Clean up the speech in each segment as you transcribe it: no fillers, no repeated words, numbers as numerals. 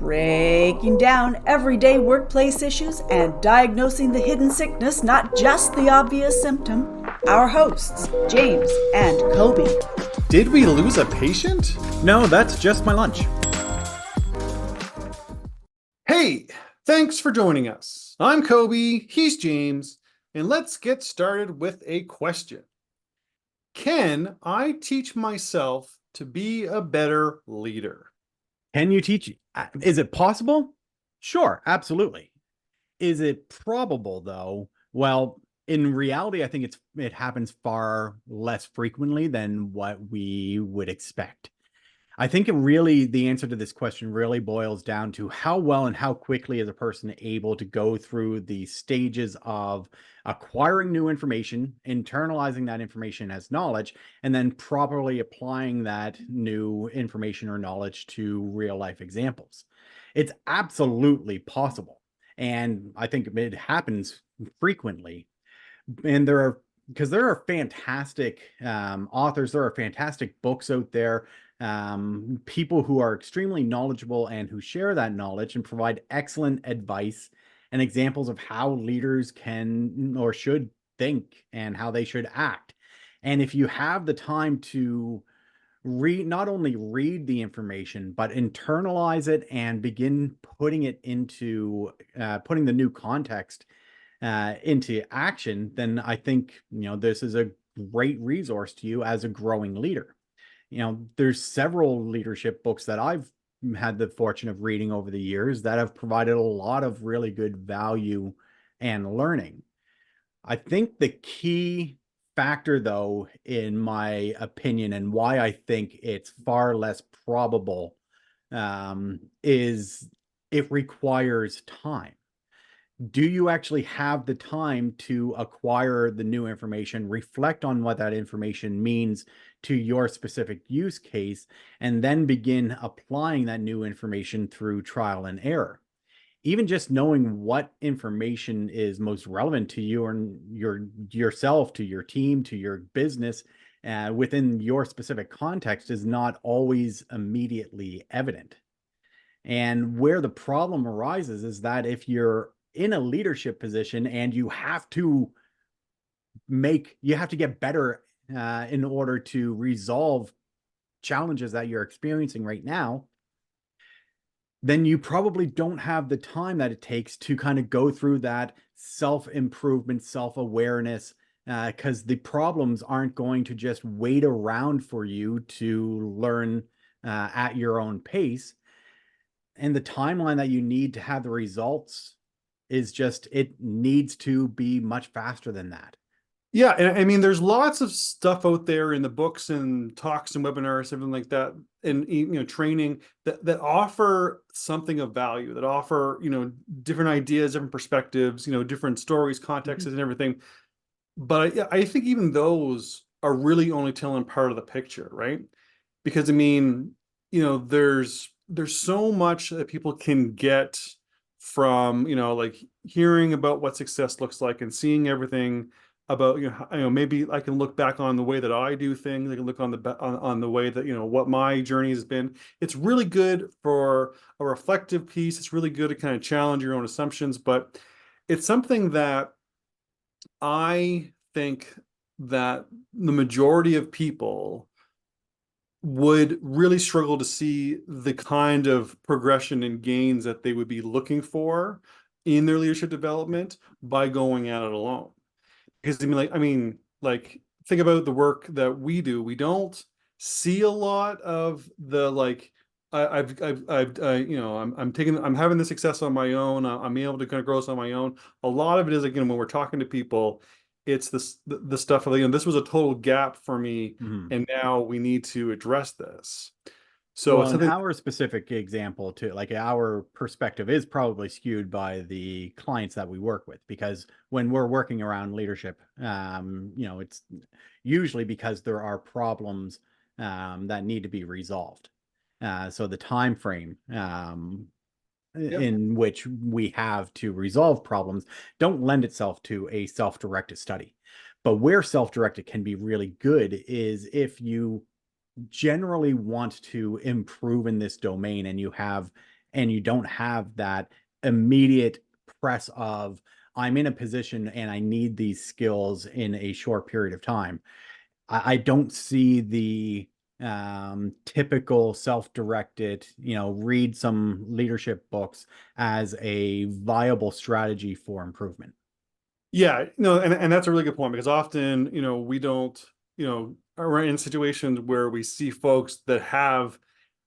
breaking down everyday workplace issues and diagnosing the hidden sickness, not just the obvious symptom. Our hosts, James and Kobe. Did we lose a patient? No, that's just my lunch. Hey, thanks for joining us. I'm Kobe, he's James, and let's get started with a question. Can I teach myself to be a better leader? Can you teach? Is it possible? Sure, absolutely. Is it probable though? Well, in reality, I think it happens far less frequently than what we would expect. I think the answer to this question really boils down to how well and how quickly is a person able to go through the stages of acquiring new information, internalizing that information as knowledge, and then properly applying that new information or knowledge to real life examples. It's absolutely possible. And I think it happens frequently. And because there are fantastic authors, there are fantastic books out there, people who are extremely knowledgeable and who share that knowledge and provide excellent advice and examples of how leaders can or should think and how they should act. And if you have the time to not only read the information, but internalize it and begin putting it into putting the new context into action, then I think, this is a great resource to you as a growing leader. There's several leadership books that I've had the fortune of reading over the years that have provided a lot of really good value and learning. I think the key factor, though, in my opinion, and why I think it's far less probable, is it requires time. Do you actually have the time to acquire the new information, reflect on what that information means to your specific use case, and then begin applying that new information through trial and error? Even just knowing what information is most relevant to you and yourself, to your team, to your business, within your specific context is not always immediately evident. And where the problem arises is that if you're in a leadership position and you have to get better in order to resolve challenges that you're experiencing right now, then you probably don't have the time that it takes to kind of go through that self-improvement, self-awareness, because the problems aren't going to just wait around for you to learn at your own pace. And the timeline that you need to have the results it needs to be much faster than that. Yeah, and I mean, there's lots of stuff out there in the books and talks and webinars, everything like that, and training that offer something of value, that offer different ideas, different perspectives, different stories, contexts, and everything. But I think even those are really only telling part of the picture, right? Because I mean, there's so much that people can get from like hearing about what success looks like and seeing everything about maybe I can look back on the way that I do things. I can look on the way that what my journey has been. It's really good for a reflective piece. It's really good to kind of challenge your own assumptions, but it's something that I think that the majority of people would really struggle to see the kind of progression and gains that they would be looking for in their leadership development by going at it alone. Because like think about the work that we do. We don't see a lot of the I'm having the success on my own. I'm able to kind of grow this on my own. A lot of it is when we're talking to people, it's the stuff of this was a total gap for me, and now we need to address this. So in our specific example, too, like our perspective is probably skewed by the clients that we work with, because when we're working around leadership, it's usually because there are problems that need to be resolved. So the time frame in which we have to resolve problems don't lend itself to a self-directed study. But where self-directed can be really good is if you generally want to improve in this domain and you have and you don't have that immediate press of, I'm in a position and I need these skills in a short period of time. I don't see the typical self-directed, read some leadership books as a viable strategy for improvement. Yeah, no, and that's a really good point, because often, we don't, are in situations where we see folks that have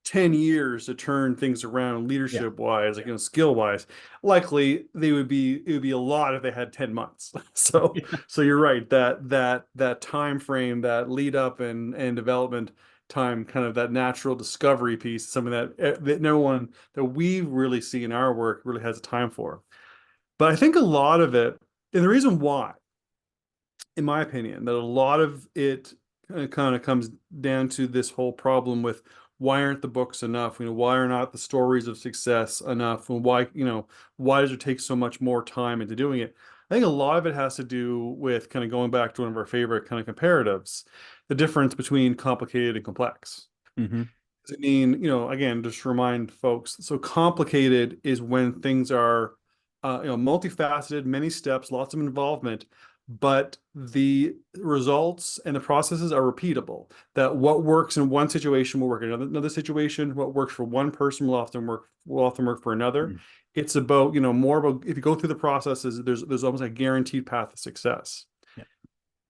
10 years to turn things around Yeah. leadership wise, like, skill wise. Likely it would be a lot if they had 10 months. So you're right, that time frame, that lead up and development time, kind of that natural discovery piece, something that no one that we really see in our work really has a time for. But I think a lot of it, and the reason why, in my opinion, that a lot of it kind of comes down to this whole problem with, why aren't the books enough? Why are not the stories of success enough? And why does it take so much more time into doing it? I think a lot of it has to do with, kind of going back to one of our favorite kind of comparatives, the difference between complicated and complex. Mm-hmm. I mean, again, just to remind folks, so complicated is when things are, multifaceted, many steps, lots of involvement, but the results and the processes are repeatable. That what works in one situation will work in another situation. What works for one person will often work for another. Mm-hmm. It's about, more about, if you go through the processes, there's almost a guaranteed path of success. Yeah.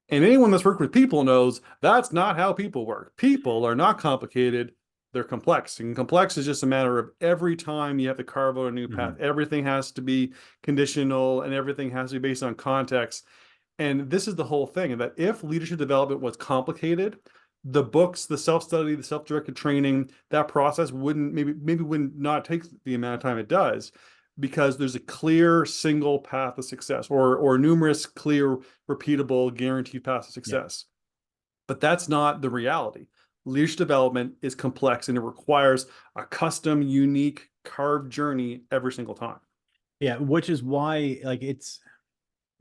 And anyone that's worked with people knows that's not how people work. People are not complicated, they're complex. And complex is just a matter of, every time you have to carve out a new path, Mm-hmm. everything has to be conditional and everything has to be based on context. And this is the whole thing, that if leadership development was complicated, the books, the self-study, the self-directed training, that process wouldn't not take the amount of time it does, because there's a clear single path of success, or numerous clear, repeatable, guaranteed paths of Yeah. success. But that's not the reality. Leadership development is complex, and it requires a custom, unique, carved journey every single time. Yeah, which is why, like, it's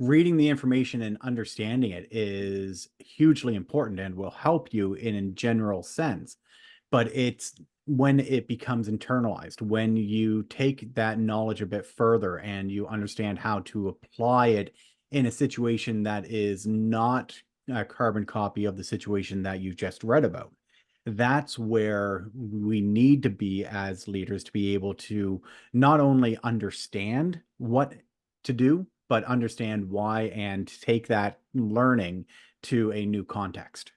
reading the information and understanding it is hugely important and will help you in a general sense. But it's when it becomes internalized, when you take that knowledge a bit further and you understand how to apply it in a situation that is not a carbon copy of the situation that you just read about. That's where we need to be as leaders, to be able to not only understand what to do, but understand why and take that learning to a new context.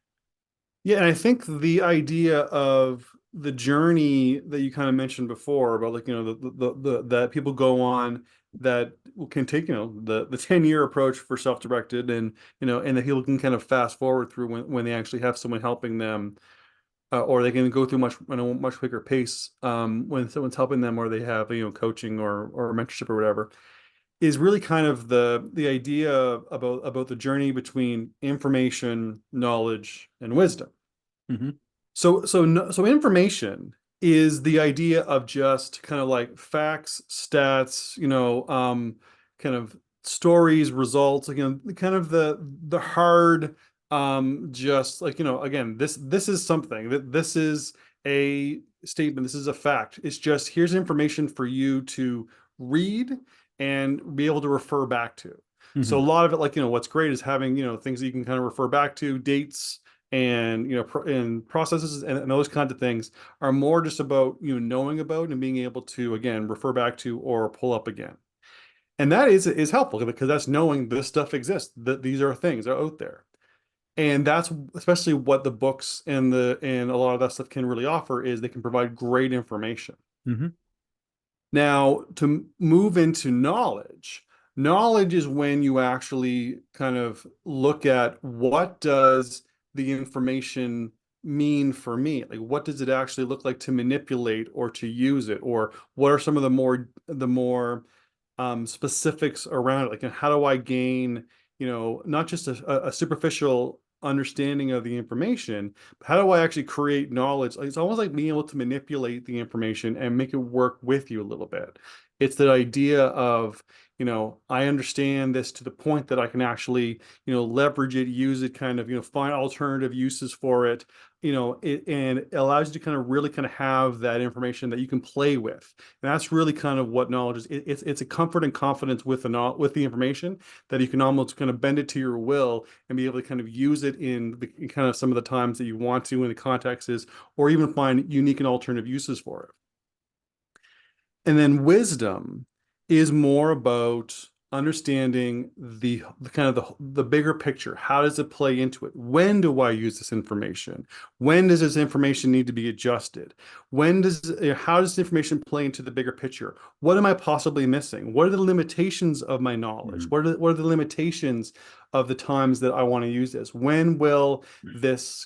Yeah, and I think the idea of the journey that you kind of mentioned before, about, like, the that people go on, that can take, the 10-year approach for self-directed, and that people can kind of fast forward through when they actually have someone helping them, or they can go through much at a much quicker pace, when someone's helping them, or they have, coaching or mentorship or whatever, is really kind of the idea about the journey between information, knowledge, and wisdom. Mm-hmm. So information is the idea of just kind of like facts, stats, kind of stories, results, like, kind of the hard, just like, again, this is something, that this is a statement, this is a fact. It's just, here's information for you to read and be able to refer back to. So a Mm-hmm. lot of it, like, what's great is having, things that you can kind of refer back to, dates, and and processes, and those kinds of things are more just about, knowing about and being able to, again, refer back to or pull up again. And that is helpful, because that's knowing this stuff exists, that these are things that are out there. And that's especially what the books and a lot of that stuff can really offer, is they can provide great information. Mm-hmm. Now, to move into knowledge, knowledge is when you actually kind of look at, what does the information mean for me? Like, what does it actually look like to manipulate or to use it? Or what are some of the more specifics around it? Like, how do I gain, not just a superficial understanding of the information, but how do I actually create knowledge? Like, it's almost like being able to manipulate the information and make it work with you a little bit. It's that idea of, I understand this to the point that I can actually, leverage it, use it, kind of, find alternative uses for it, and it allows you to kind of really kind of have that information that you can play with. And that's really kind of what knowledge is. It's a comfort and confidence with the information that you can almost kind of bend it to your will and be able to kind of use it in kind of some of the times that you want to, in the context is, or even find unique and alternative uses for it. And then wisdom is more about understanding the kind of the bigger picture. How does it play into it? When do I use this information? When does this information need to be adjusted? How does this information play into the bigger picture? What am I possibly missing? What are the limitations of my knowledge? What are the limitations of the times that I want to use this? When will this,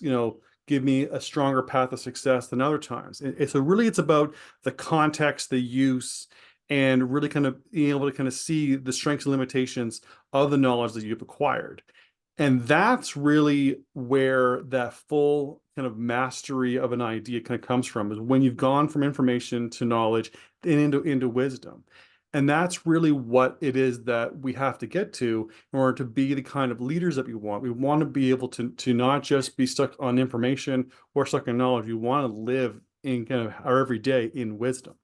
give me a stronger path of success than other times? So really it's about the context, the use, and really kind of being able to kind of see the strengths and limitations of the knowledge that you've acquired. And that's really where that full kind of mastery of an idea kind of comes from, is when you've gone from information to knowledge and into wisdom. And that's really what it is that we have to get to in order to be the kind of leaders that we want. We want to be able to not just be stuck on information or stuck in knowledge. We want to live in kind of our everyday in wisdom.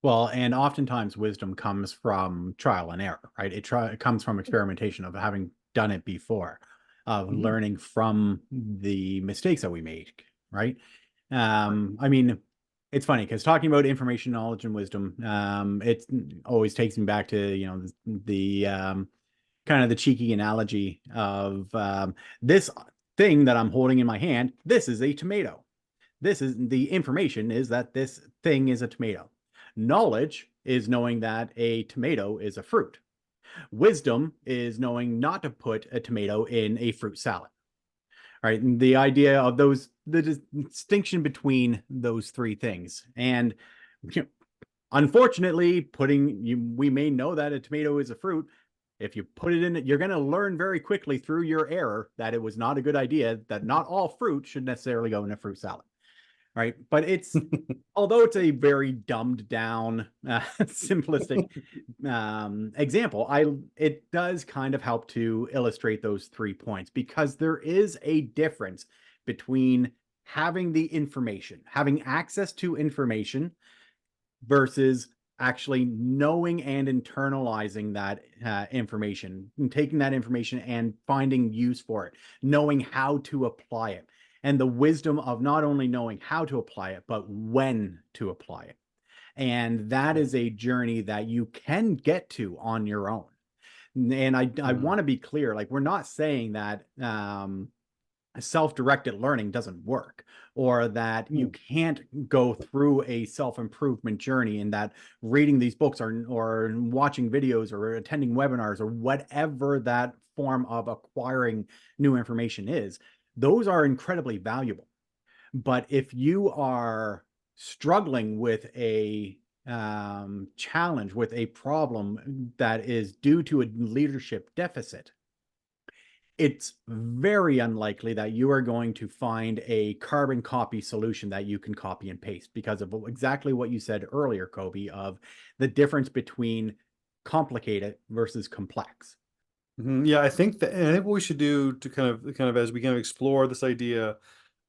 Well, and oftentimes wisdom comes from trial and error, right? It comes from experimentation, of having done it before, of learning from the mistakes that we make, right? I mean, it's funny because talking about information, knowledge, and wisdom, it always takes me back to, the kind of the cheeky analogy of this thing that I'm holding in my hand. This is a tomato. This is the information, is that this thing is a tomato. Knowledge is knowing that a tomato is a fruit. Wisdom is knowing not to put a tomato in a fruit salad. Right? And the idea of the distinction between those three things. And unfortunately, we may know that a tomato is a fruit. If you put it in, you're going to learn very quickly through your error that it was not a good idea, that not all fruit should necessarily go in a fruit salad. Right. But it's, although it's a very dumbed down, simplistic example, it does kind of help to illustrate those 3 points, because there is a difference between having the information, having access to information, versus actually knowing and internalizing that information, and taking that information and finding use for it, knowing how to apply it. And the wisdom of not only knowing how to apply it, but when to apply it. And that is a journey that you can get to on your own. And I want to be clear, like, we're not saying that self-directed learning doesn't work, or that you can't go through a self-improvement journey, and that reading these books or watching videos or attending webinars or whatever that form of acquiring new information is, those are incredibly valuable. But if you are struggling with a challenge, with a problem that is due to a leadership deficit, it's very unlikely that you are going to find a carbon copy solution that you can copy and paste, because of exactly what you said earlier, Kobe, of the difference between complicated versus complex. Yeah, I think what we should do to kind of as we kind of explore this idea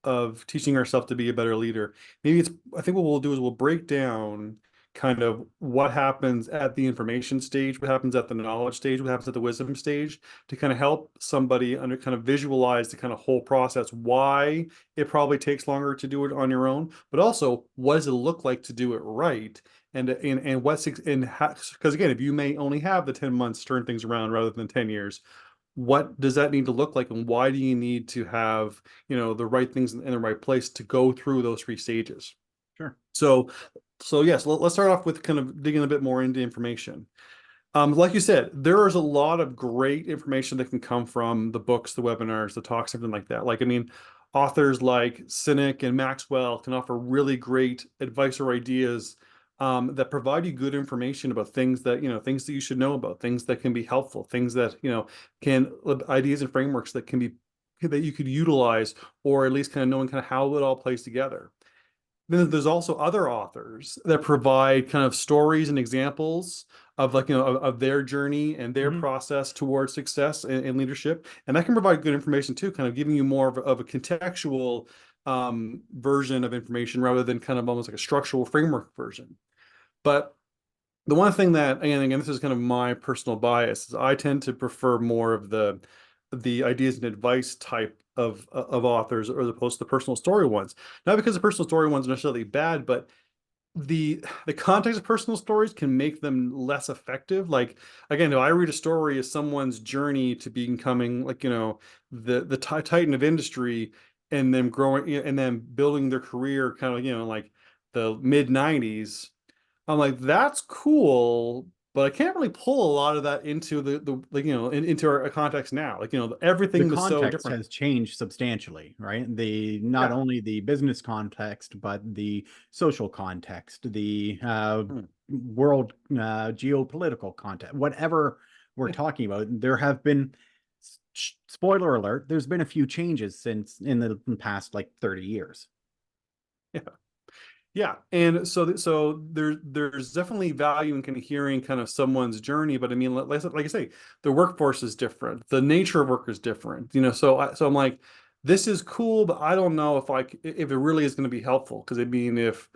of teaching ourselves to be a better leader, I think what we'll do is we'll break down kind of what happens at the information stage, what happens at the knowledge stage, what happens at the wisdom stage, to kind of help somebody kind of visualize the kind of whole process, why it probably takes longer to do it on your own, but also what does it look like to do it right. Because again, if you may only have the 10 months to turn things around rather than 10 years, what does that need to look like, and why do you need to have, the right things in the right place to go through those 3 stages? Sure. So yes, let's start off with kind of digging a bit more into information. Like you said, there is a lot of great information that can come from the books, the webinars, the talks, something like that. Like, I mean, authors like Sinek and Maxwell can offer really great advice or ideas that provide you good information about things that you should know about, things that can be helpful, things that ideas and frameworks that you could utilize, or at least kind of knowing kind of how it all plays together. then there's also other authors that provide kind of stories and examples of like, of their journey and their Mhm. process towards success and leadership. And that can provide good information too, kind of giving you more of a contextual version of information rather than kind of almost like a structural framework version. But the one thing that, and again, this is kind of my personal bias, is I tend to prefer more of the ideas and advice type of authors as opposed to the personal story ones. Not because the personal story ones are necessarily bad, but the context of personal stories can make them less effective. Like again, if I read a story of someone's journey to becoming like, the titan of industry and them growing and then building their career kind of, like the mid 90s, I'm like, that's cool, but I can't really pull a lot of that into the like, into our context now. Like, The everything was so context different. has changed substantially, right? The not Yeah. only the business context, but the social context, the Hmm. world geopolitical context, whatever we're Yeah. talking about. There have been, spoiler alert, there's been a few changes since in the past like 30 years. Yeah. Yeah, and so there's definitely value in kind of hearing kind of someone's journey, but I mean, like I say, the workforce is different, the nature of work is different, so I'm like, this is cool, but I don't know if it really is going to be helpful because I mean, if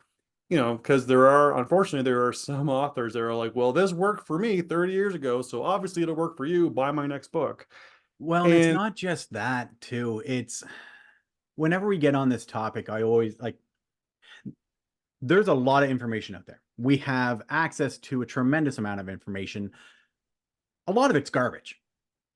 because unfortunately there are some authors that are like, well, this worked for me 30 years ago, so obviously it'll work for you. Buy my next book, Well, and it's and not just that too. It's whenever we get on this topic, I always like there's a lot of information out there. We have access to a tremendous amount of information. A lot of it's garbage.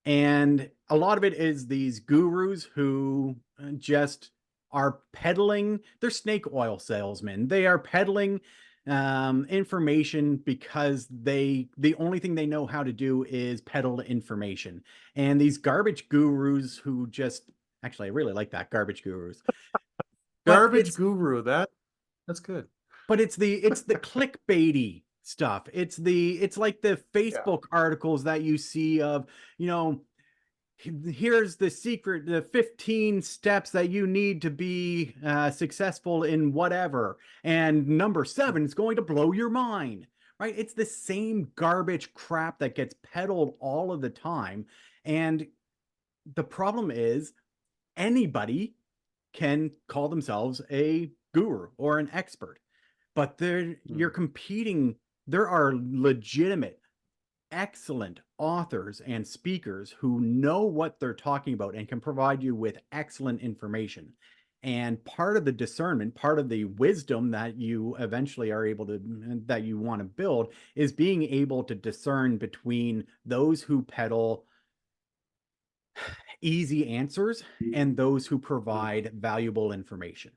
And a lot of it is these gurus who just are peddling, they're snake oil salesmen. They are peddling information because the only thing they know how to do is peddle information. And these garbage gurus who just actually I really like that, garbage gurus. But garbage guru, that's good. it's the clickbaity stuff. It's like the Yeah. Facebook articles that you see of, you know, here's the secret, the 15 steps that you need to be successful in whatever. And number 7 is going to blow your mind, right? It's the same garbage crap that gets peddled all of the time. And the problem is anybody can call themselves a guru or an expert, but you're Mm. competing. There are legitimate excellent authors and speakers who know what they're talking about and can provide you with excellent information. And part of the discernment, part of the wisdom that you eventually are able to, that you want to build, is being able to discern between those who peddle easy answers and those who provide valuable information.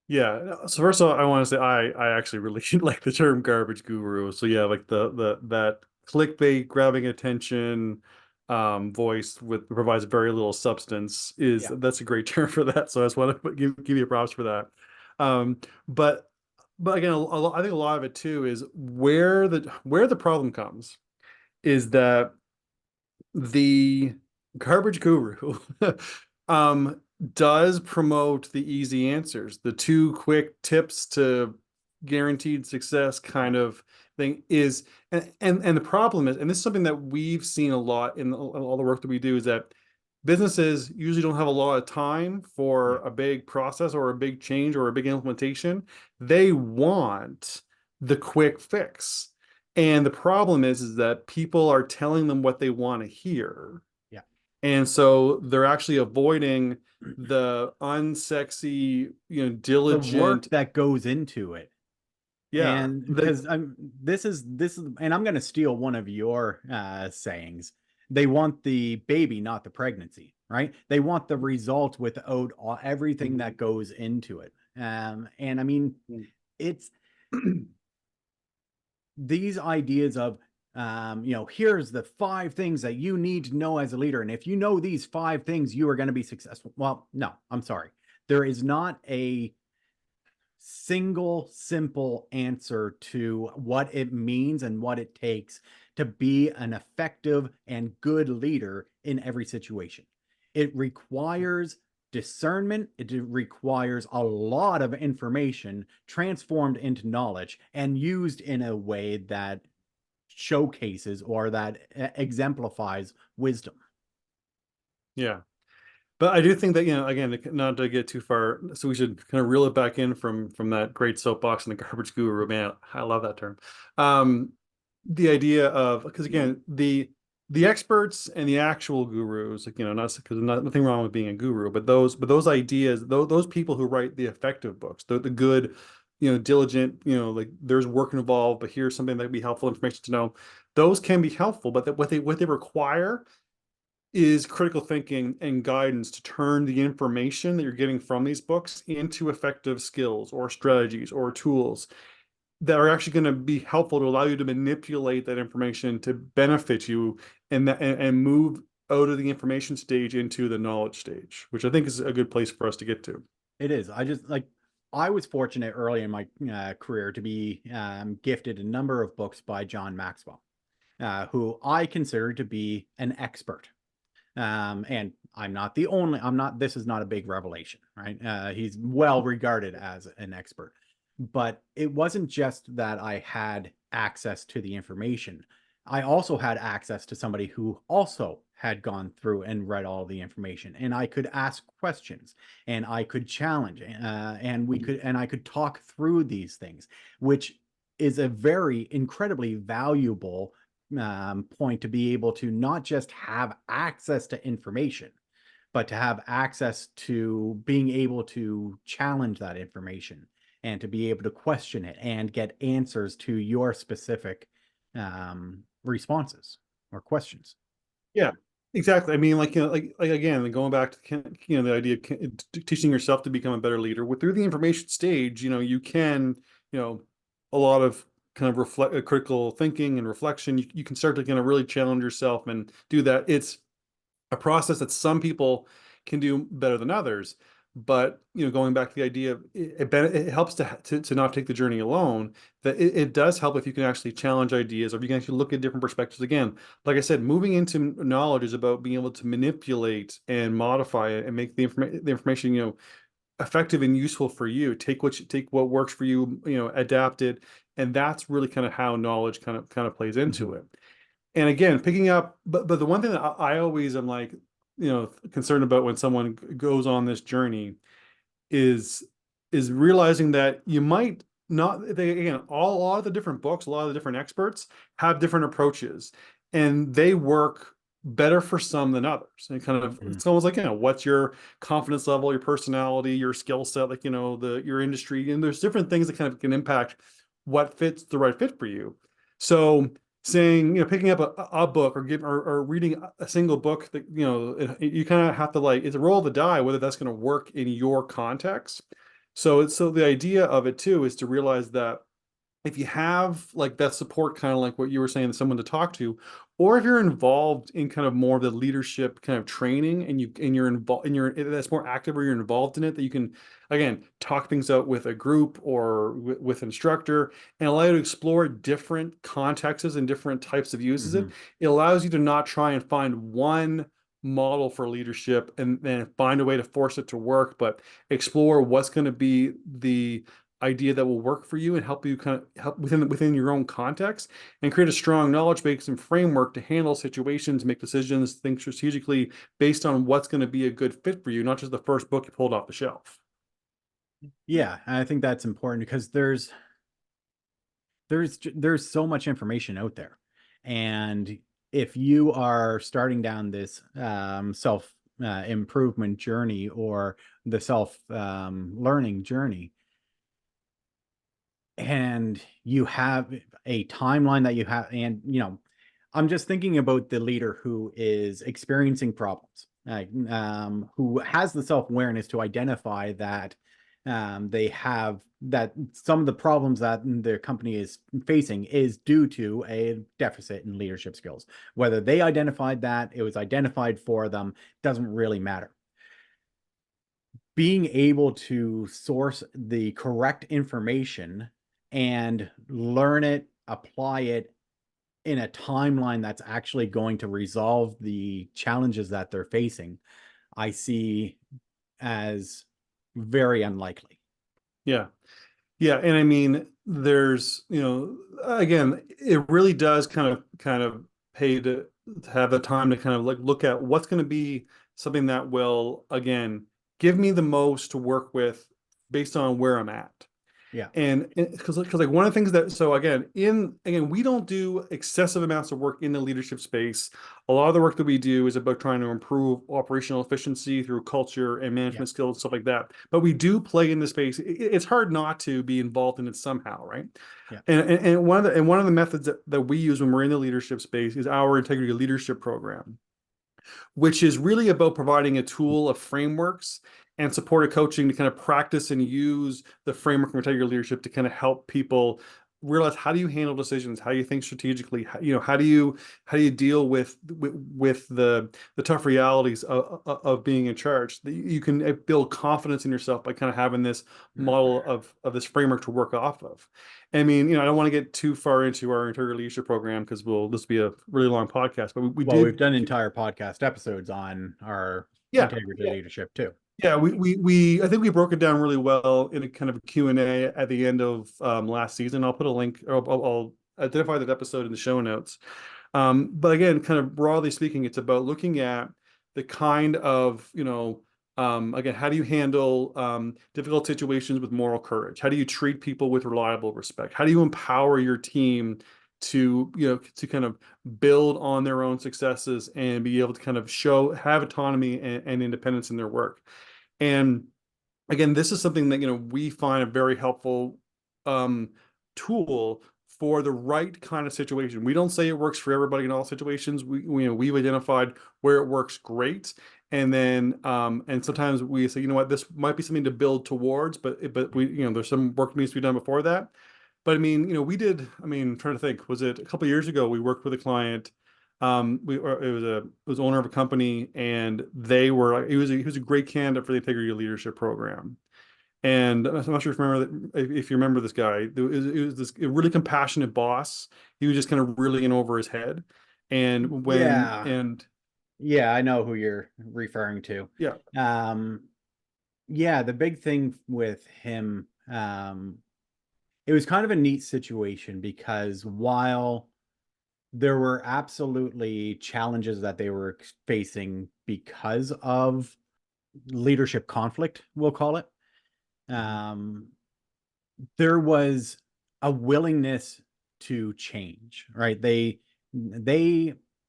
Yeah. So first of all, I want to say I actually really like the term garbage guru. So yeah, like the that clickbait grabbing attention voice with provides very little substance is Yeah. that's a great term for that. So I just want to give you props for that. Um, but again, I think a lot of it too is where the problem comes is that the garbage guru um does promote the easy answers, the two quick tips to guaranteed success Yeah. kind of thing is, and the problem is, and this is something that we've seen a lot in all the work that we do, is that businesses usually don't have a lot of time for Yeah. a big process or a big change or a big implementation. They want the quick fix. And the problem is that people are telling them what they want to hear. Yeah. And so they're actually avoiding the unsexy, The work diligent, that goes into it. yeah, And because this is and I'm going to steal one of your sayings. They want the baby, not the pregnancy, right? They want the result without everything that goes into it. And I mean, it's these ideas of here's the 5 things that you need to know as a leader, and if you know these 5 things, you are going to be successful. Well, no, I'm sorry. There is not a single simple answer to what it means and what it takes to be an effective and good leader in every situation. It requires discernment. It requires a lot of information transformed into knowledge and used in a way that showcases or that exemplifies wisdom. Yeah. But I do think that, again, not to get too far, so we should kind of reel it back in from that great soapbox and the garbage guru. Man, I love that term. The idea of, because again, the experts and the actual gurus, like, not because nothing wrong with being a guru, but those ideas, those people who write the effective books, the good, diligent, like there's work involved, but here's something that would be helpful information to know. Those can be helpful, but what they require is critical thinking and guidance to turn the information that you're getting from these books into effective skills or strategies or tools that are actually going to be helpful to allow you to manipulate that information to benefit you and move out of the information stage into the knowledge stage, which I think is a good place for us to get to. It is. I was fortunate early in my career to be gifted a number of books by John Maxwell, who I consider to be an expert. And this is not a big revelation, right? He's well regarded as an expert, but it wasn't just that I had access to the information. I also had access to somebody who also had gone through and read all the information, and I could ask questions and I could challenge, and I could talk through these things, which is a very incredibly valuable point, to be able to not just have access to information, but to have access to being able to challenge that information and to be able to question it and get answers to your specific responses or questions. Yeah, exactly. I mean, like again, going back to the idea of teaching yourself to become a better leader through the information stage. You can, a lot of kind of critical thinking and reflection. You can start to kind of really challenge yourself and do that. It's a process that some people can do better than others. But going back to the idea of it helps to not take the journey alone. That it does help if you can actually challenge ideas, or if you can actually look at different perspectives. Again, like I said, moving into knowledge is about being able to manipulate and modify it and make the information effective and useful for you. Take what works for you, adapt it, and that's really kind of how knowledge kind of plays into it. And again, picking up, but the one thing that I always am like, concerned about when someone goes on this journey is realizing that you might not, again, a lot of the different books, a lot of the different experts have different approaches, and they work better for some than others. And kind of, it's almost like, what's your confidence level, your personality, your skill set, like, your industry, and there's different things that kind of can impact what fits the right fit for you. So saying, picking up a book or reading a single book that, you kind of have to, like, it's a roll of the die whether that's going to work in your context. So the idea of it too is to realize that if you have like that support, kind of like what you were saying, someone to talk to, or if you're involved in kind of more of the leadership kind of training and you're involved and that's more active, or you're involved in it, that you can again talk things out with a group or with instructor and allow you to explore different contexts and different types of uses. It allows you to not try and find one model for leadership and then find a way to force it to work, but explore what's going to be the idea that will work for you and help you kind of help within your own context, and create a strong knowledge base and framework to handle situations, make decisions, think strategically based on what's going to be a good fit for you, not just the first book you pulled off the shelf. Yeah, I think that's important because there's so much information out there, and if you are starting down this self improvement journey or the self learning journey, and you have a timeline that you have, and I'm just thinking about the leader who is experiencing problems, who has the self-awareness to identify that they have that some of the problems that their company is facing is due to a deficit in leadership skills. Whether they identified that, it was identified for them, doesn't really matter. Being able to source the correct information and learn it, apply it in a timeline that's actually going to resolve the challenges that they're facing, I see as very unlikely. Yeah. Yeah. And I mean, there's, again, it really does kind of pay to have the time to kind of like look at what's going to be something that will, again, give me the most to work with based on where I'm at. Yeah. And because like one of the things that, so again we don't do excessive amounts of work in the leadership space. A lot of the work that we do is about trying to improve operational efficiency through culture and Yeah. management skills, stuff like that. But we do play in the space. It's hard not to be involved in it somehow, right? Yeah. And one of the methods that we use when we're in the leadership space is our integrity leadership program, which is really about providing a tool of frameworks and supportive coaching to kind of practice and use the framework of integrity leadership to kind of help people realize, how do you handle decisions, how do you think strategically, how do you deal with the tough realities of being in charge. You can build confidence in yourself by kind of having this model of this framework to work off of. I mean, I don't want to get too far into our integrity leadership program because this will be a really long podcast, but we've done entire podcast episodes on our integrity leadership too. Yeah, I think we broke it down really well in a kind of a Q&A at the end of last season. I'll put a link, or I'll identify that episode in the show notes. But again, kind of broadly speaking, it's about looking at the kind of, again, how do you handle difficult situations with moral courage? How do you treat people with reliable respect? How do you empower your team to, to kind of build on their own successes and be able to kind of have autonomy and independence in their work? And again, this is something that, we find a very helpful tool for the right kind of situation. We don't say it works for everybody in all situations. We've identified where it works great. And then, and sometimes we say, this might be something to build towards, but we, there's some work that needs to be done before that. But I mean, I'm trying to think, was it a couple of years ago, we worked with a client. It was owner of a company, and he was a great candidate for the integrity leadership program. And I'm not sure if you remember this guy. It was this really compassionate boss. He was just kind of really in over his head. And yeah, I know who you're referring to. Yeah. The big thing with him, it was kind of a neat situation because while there were absolutely challenges that they were facing because of leadership conflict, we'll call it, there was a willingness to change, right? They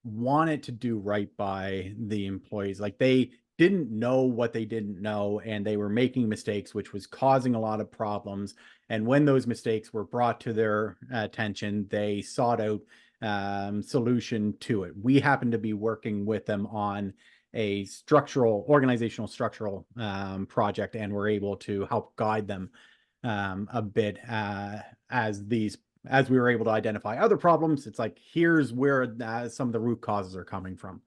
wanted to do right by the employees. Like, they didn't know what they didn't know, and they were making mistakes, which was causing a lot of problems. And when those mistakes were brought to their attention, they sought out solution to it. We happened to be working with them on a organizational structural project, and we're able to help guide them a bit as we were able to identify other problems. It's like, here's where some of the root causes are coming from.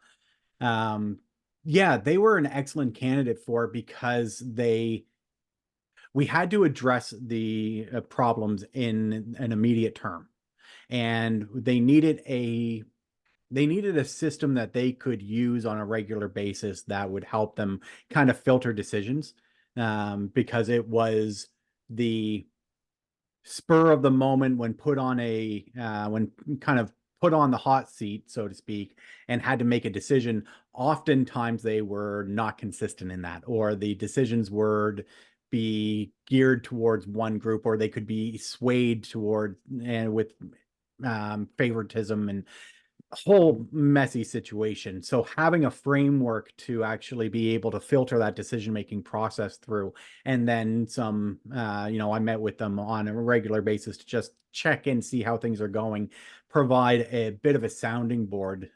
They were an excellent candidate for it because we had to address the problems in an immediate term, and they needed a system that they could use on a regular basis that would help them kind of filter decisions, because it was the spur of the moment when kind of put on the hot seat, so to speak, and had to make a decision. Oftentimes they were not consistent in that, or the decisions would be geared towards one group, or they could be swayed toward and with favoritism, and whole messy situation. So having a framework to actually be able to filter that decision-making process through, and then some, I met with them on a regular basis to just check in, see how things are going, provide a bit of a sounding board,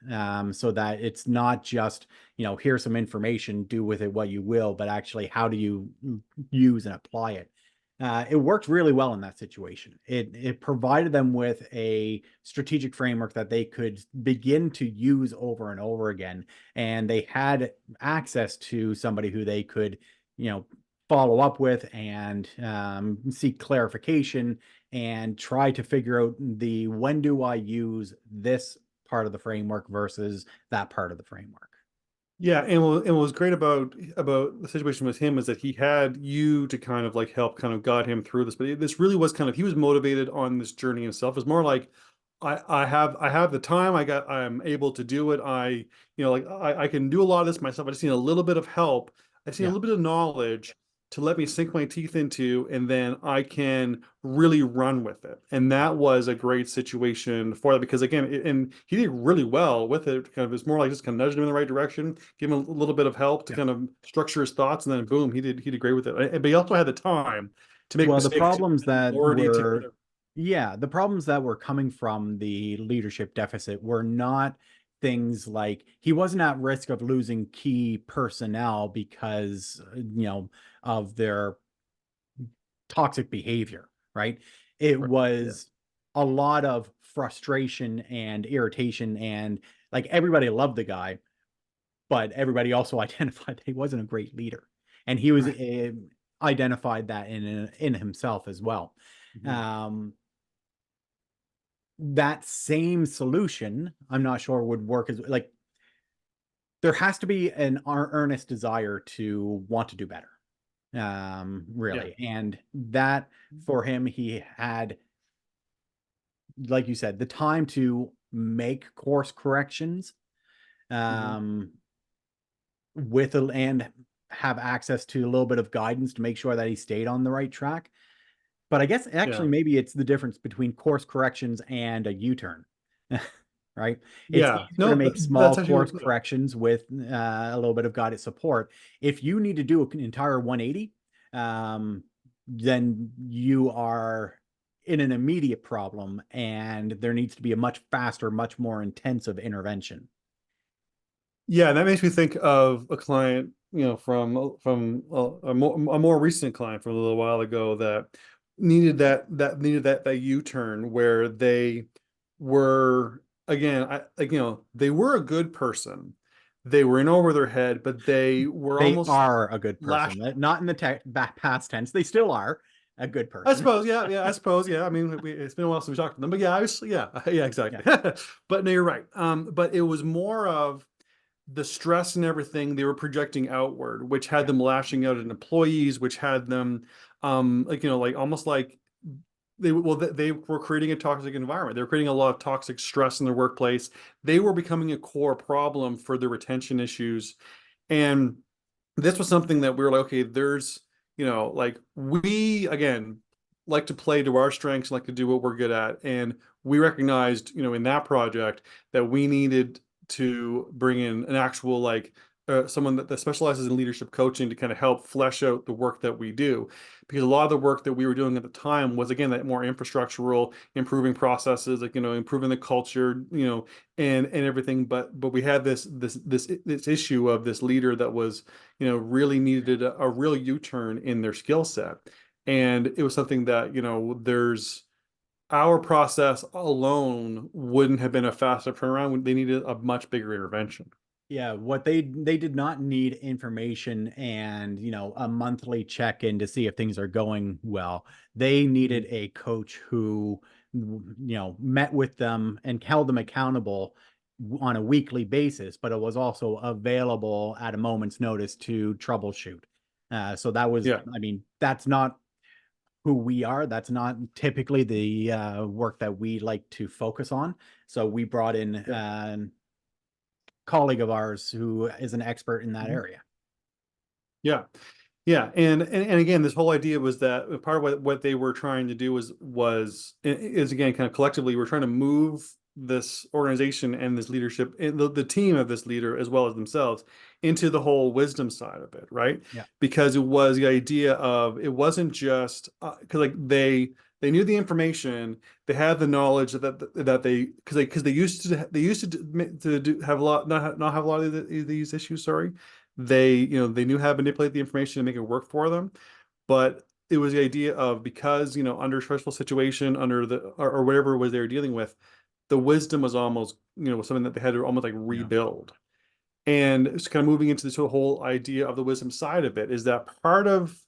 so that it's not just, here's some information, do with it what you will, but actually, how do you use and apply it? It worked really well in that situation. It provided them with a strategic framework that they could begin to use over and over again. And they had access to somebody who they could, follow up with and seek clarification and try to figure out when do I use this part of the framework versus that part of the framework. Yeah, and what was great about the situation with him is that he had you to kind of like help kind of guide him through this. But this really was kind of, he was motivated on this journey himself. It's more like I have the time. I'm able to do it. Like I can do a lot of this myself. I just need a little bit of help. I just need a Yeah. little bit of knowledge to let me sink my teeth into, and then I can really run with it. And Yeah. that was a great situation for that because again, and he did really well with it. Kind of, it's more like just kind of nudging him in the right direction, give him a little bit of help to Yeah. kind of structure his thoughts, and then boom, he did great with it. But he also had the time to make Well, the mistakes problems that more detailed. were, yeah, the problems that were coming from the leadership deficit were not things like he wasn't at risk of losing key personnel because, of their toxic behavior, right? It Right. Yeah. was a lot of frustration and irritation, and like everybody loved the guy, but everybody also identified that he wasn't a great leader, and he was Right. identified that in himself as well. Mhm. Um, that same solution, I'm not sure would work as like there has to be an earnest desire to want to do better, Yeah. really, and that for him he had, like you said, the time to make course corrections, Mhm. um, and have access to a little bit of guidance to make sure that he stayed on the right track. But I guess actually Yeah. maybe it's the difference between course corrections and a U-turn, right? It's Yeah. easier to No, make that's small actually course corrections with a little bit of guided support. If you need to do an entire 180, um, then you are in an immediate problem, and there needs to be a much faster, much more intensive intervention. Yeah, that makes me think of a client, from a more recent client from a little while ago that needed that U-turn where they were again, they were a good person. They were in over their head, but they were They almost are a good lash. person, not in the past tense. They still are a good I person. suppose, yeah, yeah, I suppose, yeah. I mean, it's been a while since we talked to them, but yeah, obviously, yeah, yeah, Yeah. exactly. But no, you're right. But it was more of the stress and everything they were projecting outward, which had Yeah. them lashing out at employees, which had them, like almost like they were creating a toxic environment. They were creating a lot of toxic stress in their workplace. They were becoming a core problem for the retention issues, and this was something that we were like, okay, like we again like to play to our strengths, like to do what we're good at. And we recognized, in that project that we needed to bring in an actual someone that specializes in leadership coaching to kind of help flesh out the work that we do. Because a lot of the work that we were doing at the time was again that more infrastructural, improving processes, like, improving the culture, and everything. But we had this issue of this leader that was really needed a real U-turn in their skill set. And it was something that, there's our process alone wouldn't have been a faster turnaround. They needed a much bigger intervention. Yeah, what they did not need information and, a monthly check-in to see if things are going well. They needed Mhm. a coach who, met with them and held them accountable on a weekly basis, but it was also available at a moment's notice to troubleshoot. So that was, Yeah. I mean, that's not who we are. That's not typically the work that we like to focus on. So we brought in Yeah. colleague of ours who is an expert in that Mhm. area. Yeah. Yeah, and again, this whole idea was that part of what they were trying to do is again kind of collectively we're trying to move this organization and this leadership and the team of this leader as well as themselves into the whole wisdom side of it, right? Yeah. Because it was the idea of it wasn't just because like they knew the information, they had the knowledge that they used to do have a lot not have a lot of these issues, sorry. They knew how to manipulate the information and make it work for them. But it was the idea of because, under a stressful situation, under or whatever it was they were dealing with, the wisdom was almost, was something that they had to almost like Yeah. rebuild. And it's kind of moving into this whole idea of the wisdom side of it is that part of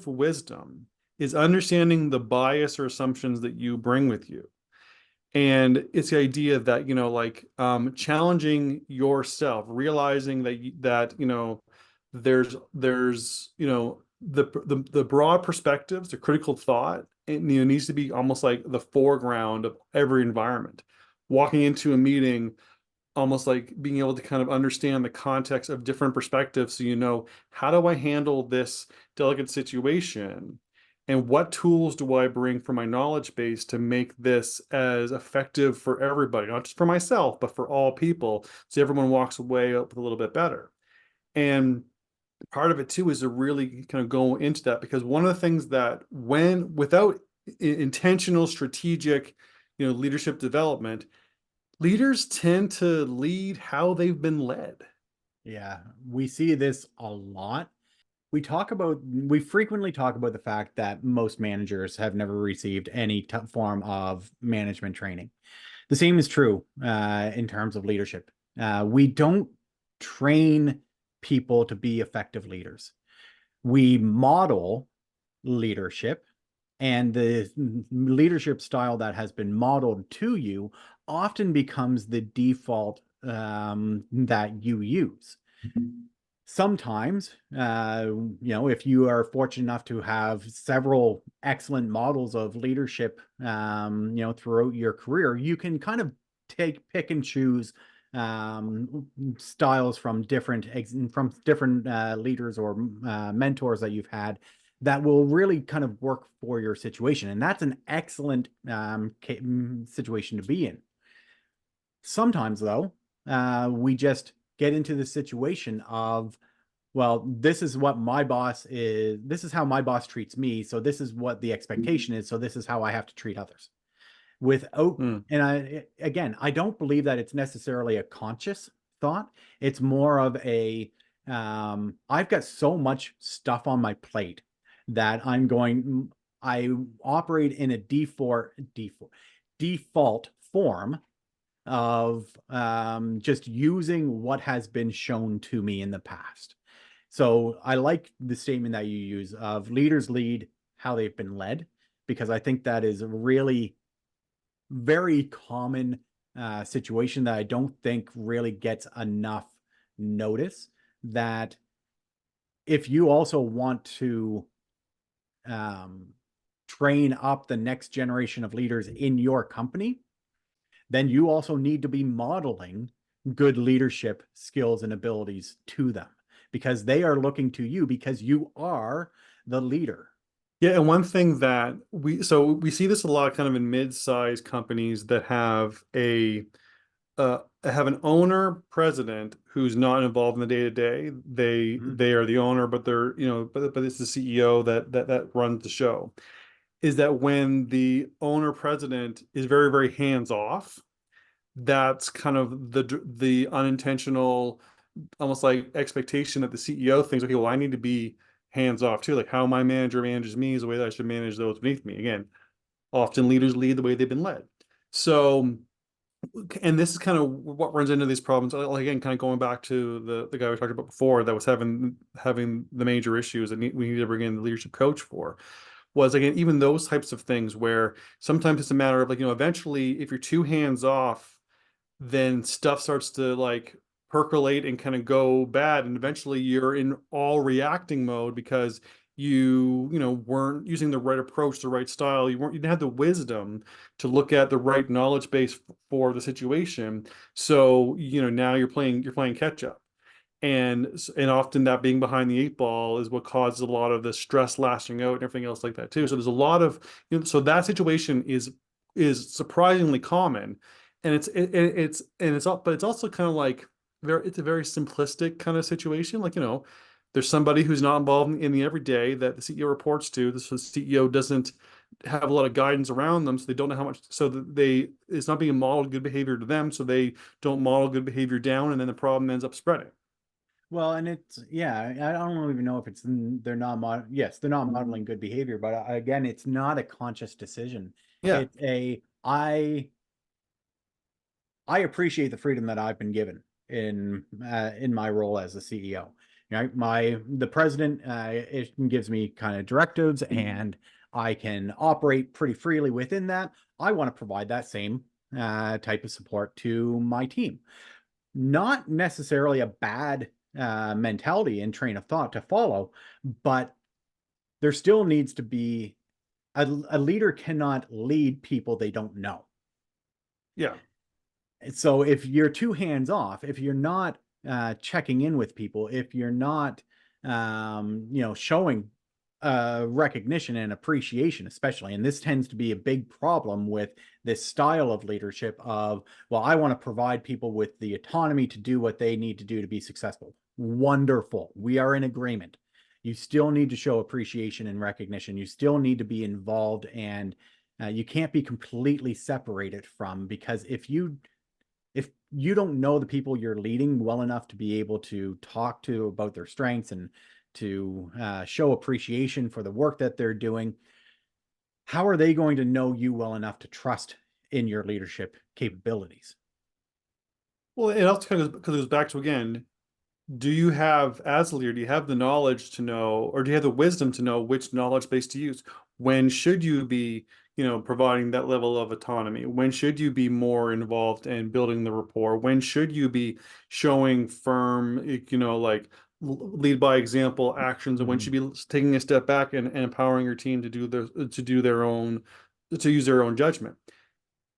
wisdom is understanding the bias or assumptions that you bring with you And it's the idea that, like, challenging yourself, realizing that there's the broad perspectives, the critical thought, it, needs to be almost like the foreground of every environment. Walking into a meeting, almost like being able to kind of understand the context of different perspectives, so how do I handle this delicate situation, and what tools do I bring from my knowledge base to make this as effective for everybody, not just for myself, but for all people, so everyone walks away with a little bit better. And part of it too is to really kind of go into that, because one of the things that, when without intentional strategic leadership development, leaders tend to lead how they've been led. Yeah, we see this a lot. We frequently talk about the fact that most managers have never received any form of management training. The same is true in terms of leadership. We don't train people to be effective leaders. We model leadership, and the leadership style that has been modeled to you often becomes the default that you use. Sometimes, if you are fortunate enough to have several excellent models of leadership, throughout your career, you can kind of pick and choose styles from different leaders or mentors that you've had that will really kind of work for your situation. And that's an excellent situation to be in. Sometimes, though, we just get into the situation of, well, this is what my boss is, this is how my boss treats me, so this is what the expectation is, so this is how I have to treat others. And I don't believe that it's necessarily a conscious thought. It's more of a, I've got so much stuff on my plate that I operate in a default form of just using what has been shown to me in the past. So I like the statement that you use of leaders lead how they've been led, because I think that is a really very common situation that I don't think really gets enough notice. That if you also want to train up the next generation of leaders in your company, then you also need to be modeling good leadership skills and abilities to them, because they are looking to you because you are the leader. Yeah, and one thing that we see this a lot kind of in mid-sized companies that have an owner president who's not involved in the day-to-day. They are the owner, but they're, but it's the CEO that runs the show. Is that when the owner president is very, very hands off, that's kind of the unintentional, almost like expectation that the CEO thinks, okay, well, I need to be hands off too. Like how my manager manages me is the way that I should manage those beneath me. Again, often leaders lead the way they've been led. So, and this is kind of what runs into these problems. Again, kind of going back to the guy we talked about before that was having the major issues that we need to bring in the leadership coach for, was, again, even those types of things where sometimes it's a matter of, like, eventually if you're too hands off, then stuff starts to like percolate and kind of go bad, and eventually you're in all reacting mode because you weren't using the right approach, the right style. You didn't have the wisdom to look at the right knowledge base for the situation. So now you're playing catch up, and often that being behind the eight ball is what causes a lot of the stress lashing out and everything else like that too. So there's a lot of, so that situation is surprisingly common, and but it's also kind of like it's a very simplistic kind of situation. Like, there's somebody who's not involved in the everyday that the CEO reports to. The CEO doesn't have a lot of guidance around them, so they don't know how much. So that it's not being modeled good behavior to them, so they don't model good behavior down, and then the problem ends up spreading. Well, and I don't even know if they're not yes, they're not modeling good behavior, but again, it's not a conscious decision. Yeah. I appreciate the freedom that I've been given in my role as the CEO. The president it gives me kind of directives, and I can operate pretty freely within that. I want to provide that same type of support to my team. Not necessarily a bad mentality and train of thought to follow, but there still needs to be a leader cannot lead people they don't know. Yeah. So if you're too hands off, if you're not checking in with people, if you're not, showing recognition and appreciation, especially, and this tends to be a big problem with this style of leadership of, well, I want to provide people with the autonomy to do what they need to do to be successful. Wonderful. We are in agreement. You still need to show appreciation and recognition. You still need to be involved, and you can't be completely separated from, because if you don't know the people you're leading well enough to be able to talk to about their strengths and to show appreciation for the work that they're doing, how are they going to know you well enough to trust in your leadership capabilities? Well, it also kind of goes back to, again, do you have, as a leader, do you have the knowledge to know, or do you have the wisdom to know which knowledge base to use? When should you be, providing that level of autonomy? When should you be more involved in building the rapport? When should you be showing firm, like lead by example actions? And when should you be taking a step back and empowering your team to use their own judgment?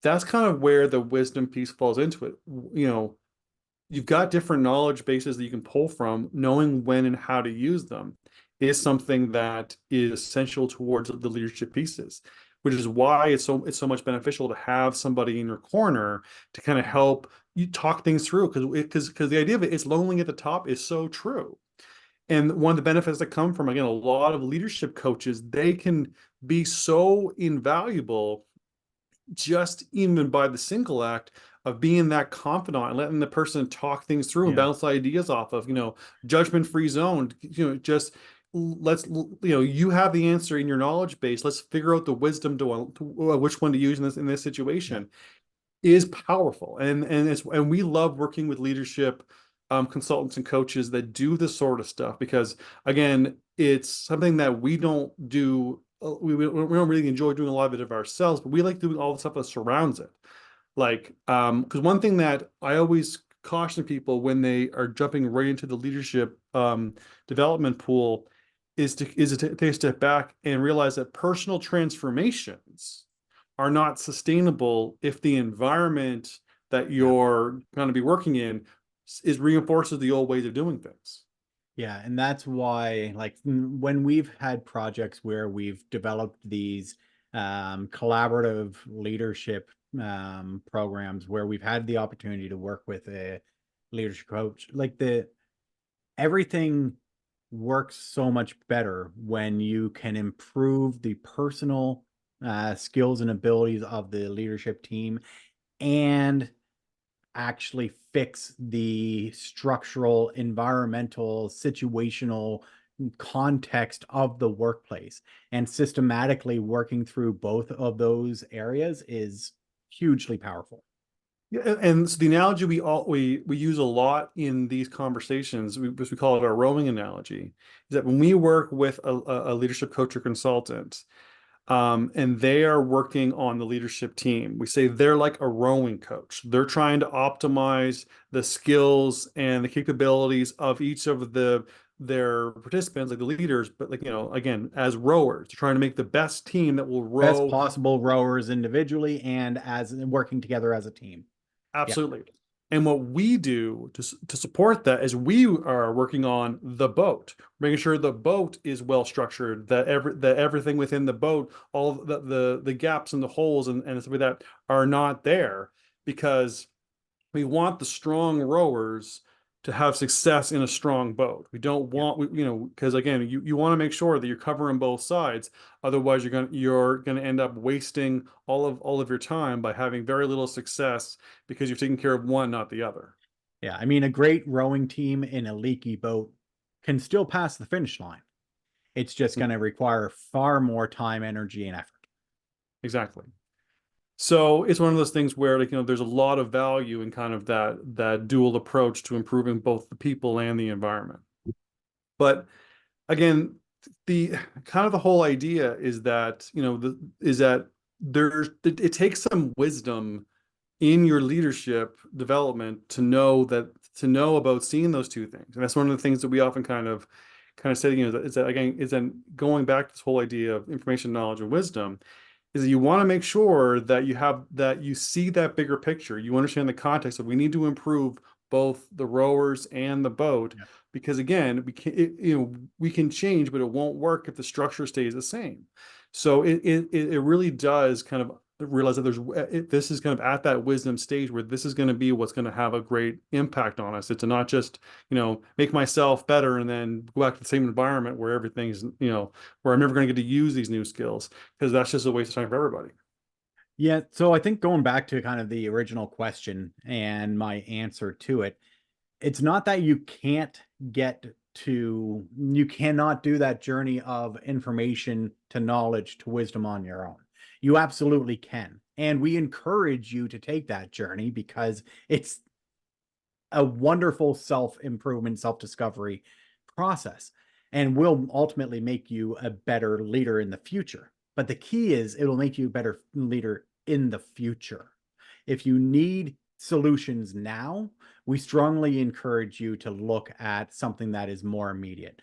That's kind of where the wisdom piece falls into it. You've got different knowledge bases that you can pull from. Knowing when and how to use them is something that is essential towards the leadership pieces, which is why it's so much beneficial to have somebody in your corner to kind of help you talk things through. Because the idea of it's lonely at the top is so true. And one of the benefits that come from, again, a lot of leadership coaches, they can be so invaluable just even by the single act of being that confidant and letting the person talk things through and bounce ideas off of, judgment-free zone, just you have the answer in your knowledge base. Let's figure out the wisdom to which one to use in this situation is powerful. And we love working with leadership consultants and coaches that do this sort of stuff, because again, it's something that we don't do. We don't really enjoy doing a lot of it ourselves, but we like doing all the stuff that surrounds it. Like, because one thing that I always caution people when they are jumping right into the leadership development pool is to take a step back and realize that personal transformations are not sustainable if the environment that you're going to be working in reinforces the old ways of doing things. Yeah, and that's why, like, when we've had projects where we've developed these collaborative leadership programs where we've had the opportunity to work with a leadership coach, like everything works so much better when you can improve the personal skills and abilities of the leadership team and actually fix the structural, environmental, situational context of the workplace. And systematically working through both of those areas is hugely powerful. Yeah, and so the analogy we use a lot in these conversations, we call it our rowing analogy, is that when we work with a leadership coach or consultant, and they are working on the leadership team, we say they're like a rowing coach. They're trying to optimize the skills and the capabilities of each of their participants, like the leaders, but again, as rowers, they're trying to make the best team that will row best possible rowers individually and as working together as a team. Absolutely. Yep. And what we do to support that is we are working on the boat, making sure the boat is well structured, that everything within the boat, all the gaps and the holes and stuff like that are not there, because we want the strong rowers to have success in a strong boat. We don't want, because again, you want to make sure that you're covering both sides. Otherwise, you're gonna end up wasting all of your time by having very little success because you're taking care of one, not the other. Yeah, I mean, a great rowing team in a leaky boat can still pass the finish line. It's just going to require far more time, energy, and effort. Exactly. So it's one of those things where, there's a lot of value in kind of that dual approach to improving both the people and the environment. But again, the kind of the whole idea is that, it takes some wisdom in your leadership development to know about seeing those two things. And that's one of the things that we often kind of say, is that again, is then going back to this whole idea of information, knowledge, and wisdom, is that you want to make sure that you see that bigger picture. You understand the context of we need to improve both the rowers and the boat, Yeah. because again, we can change, but it won't work if the structure stays the same. So it really does kind of realize that this is kind of at that wisdom stage where this is going to be what's going to have a great impact on us. It's not just, make myself better and then go back to the same environment where everything's, where I'm never going to get to use these new skills, because that's just a waste of time for everybody. Yeah, so I think going back to kind of the original question and my answer to it, it's not that you cannot do that journey of information to knowledge to wisdom on your own. You absolutely can. And we encourage you to take that journey because it's a wonderful self-improvement, self-discovery process, and will ultimately make you a better leader in the future. But the key is it'll make you a better leader in the future. If you need solutions now, we strongly encourage you to look at something that is more immediate,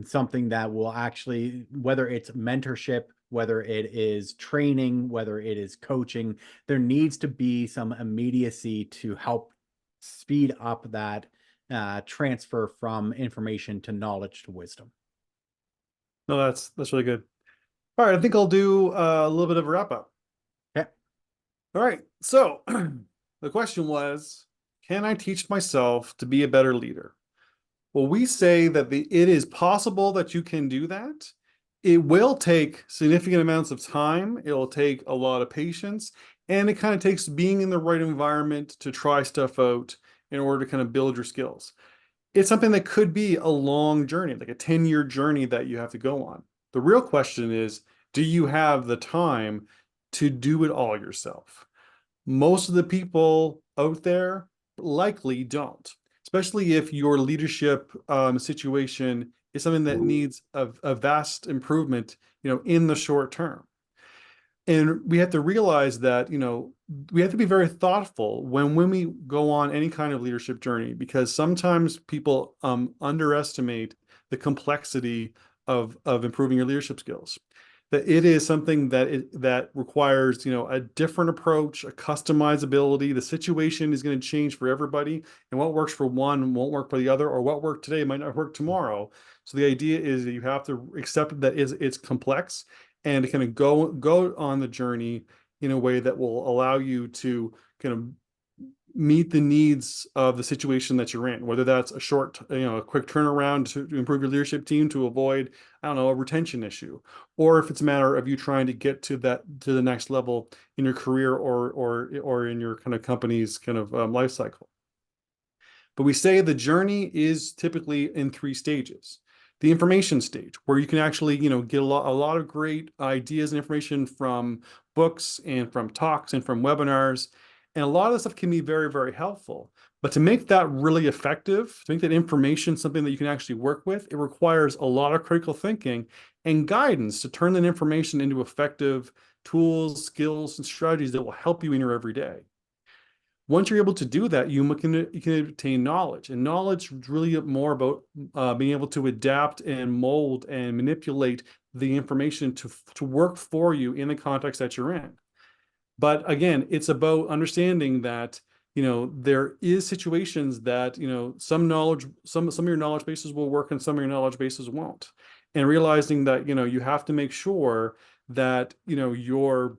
something that will actually, whether it's mentorship, whether it is training, whether it is coaching, there needs to be some immediacy to help speed up that transfer from information to knowledge to wisdom. No, that's really good. All right, I think I'll do a little bit of a wrap up. Okay. All right. So the question was, can I teach myself to be a better leader? Well, we say that it is possible that you can do that. It will take significant amounts of time. It will take a lot of patience, and it kind of takes being in the right environment to try stuff out in order to kind of build your skills. It's something that could be a long journey, like a 10-year journey that you have to go on. The real question is, do you have the time to do it all yourself? Most of the people out there likely don't, especially if your leadership situation is something that needs a vast improvement, in the short term. And we have to realize that, we have to be very thoughtful when we go on any kind of leadership journey, because sometimes people underestimate the complexity of improving your leadership skills. That it is something that requires, a different approach, a customizability. The situation is going to change for everybody, and what works for one won't work for the other, or what worked today might not work tomorrow. So the idea is that you have to accept that it's complex, and to kind of go on the journey in a way that will allow you to kind of meet the needs of the situation that you're in, whether that's a quick turnaround to improve your leadership team to avoid, I don't know, a retention issue, or if it's a matter of you trying to get to the next level in your career or in your kind of company's kind of life cycle. But we say the journey is typically in 3 stages. The information stage, where you can actually, get a lot of great ideas and information from books and from talks and from webinars. And a lot of the stuff can be very, very helpful. But to make that really effective, to make that information something that you can actually work with, it requires a lot of critical thinking and guidance to turn that information into effective tools, skills, and strategies that will help you in your everyday. Once you're able to do that, you can obtain knowledge, and knowledge is really more about being able to adapt and mold and manipulate the information to work for you in the context that you're in. But again, it's about understanding that, there is situations that, some of your knowledge bases will work and some of your knowledge bases won't. And realizing that, you have to make sure that, you're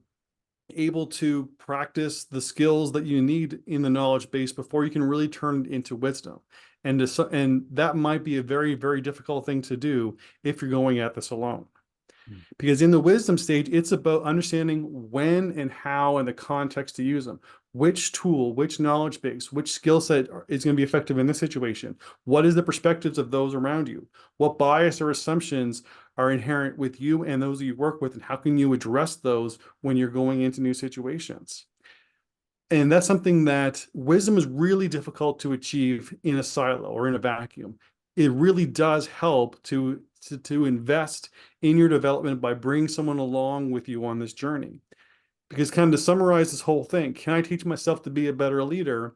able to practice the skills that you need in the knowledge base before you can really turn it into wisdom. And that might be a very, very difficult thing to do if you're going at this alone. Because in the wisdom stage, it's about understanding when and how and the context to use them. Which tool, which knowledge base, which skill set is going to be effective in this situation? What is the perspectives of those around you? What bias or assumptions are inherent with you and those that you work with, and how can you address those when you're going into new situations? And that's something that wisdom is really difficult to achieve in a silo or in a vacuum. It really does help to invest in your development by bringing someone along with you on this journey. Because kind of to summarize this whole thing, can I teach myself to be a better leader?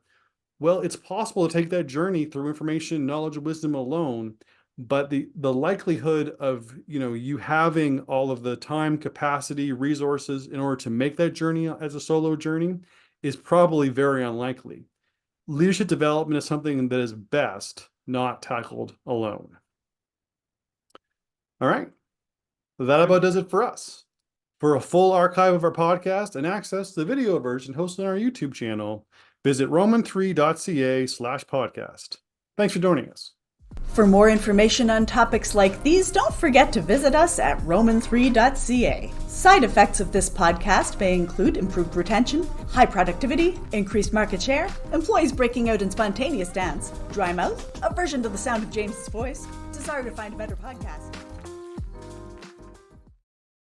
Well, it's possible to take that journey through information, knowledge, and wisdom alone, but the likelihood of you having all of the time, capacity, resources in order to make that journey as a solo journey is probably very unlikely. Leadership development is something that is best not tackled alone. All right, that about does it for us. For a full archive of our podcast and access to the video version hosted on our YouTube channel, visit roman3.ca/podcast. Thanks for joining us. For more information on topics like these, don't forget to visit us at roman3.ca. Side effects of this podcast may include improved retention, high productivity, increased market share, employees breaking out in spontaneous dance, dry mouth, aversion to the sound of James's voice, desire to find a better podcast.